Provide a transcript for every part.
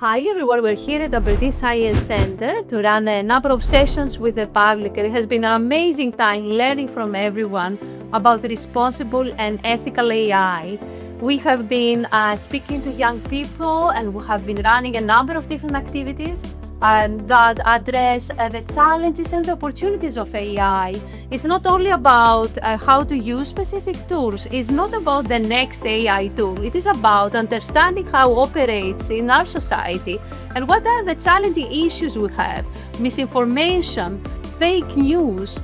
Hi everyone, we're here at Aberdeen Science Centre to run a number of sessions with the public. It has been an amazing time learning from everyone about responsible and ethical AI. We have been speaking to young people, and we have been running a number of different activities that address the challenges and the opportunities of AI. It's not only about how to use specific tools. It's not about the next AI tool. It is about understanding how it operates in our society and what are the challenging issues we have. Misinformation, fake news,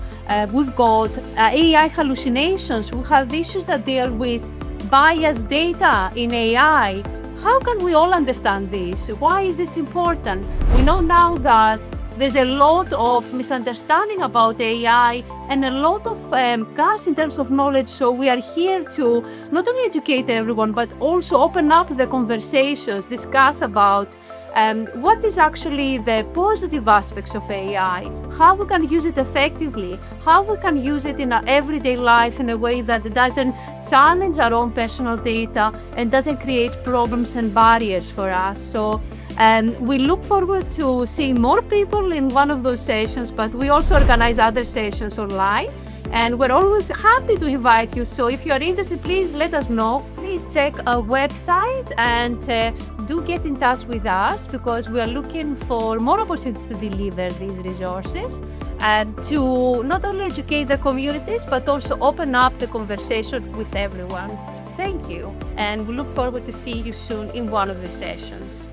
we've got AI hallucinations, we have issues that deal with biased data in AI. How can we all understand this? Why is this important? We know now that there's a lot of misunderstanding about AI and a lot of gaps in terms of knowledge. So we are here to not only educate everyone, but also open up the conversations, discuss about what is actually the positive aspects of AI, how we can use it effectively, how we can use it in our everyday life in a way that doesn't challenge our own personal data and doesn't create problems and barriers for us. So we look forward to seeing more people in one of those sessions, but we also organize other sessions online. And we're always happy to invite you. So if you are interested, please let us know. Please check our website and do get in touch with us, because we are looking for more opportunities to deliver these resources and to not only educate the communities, but also open up the conversation with everyone. Thank you. And we look forward to seeing you soon in one of the sessions.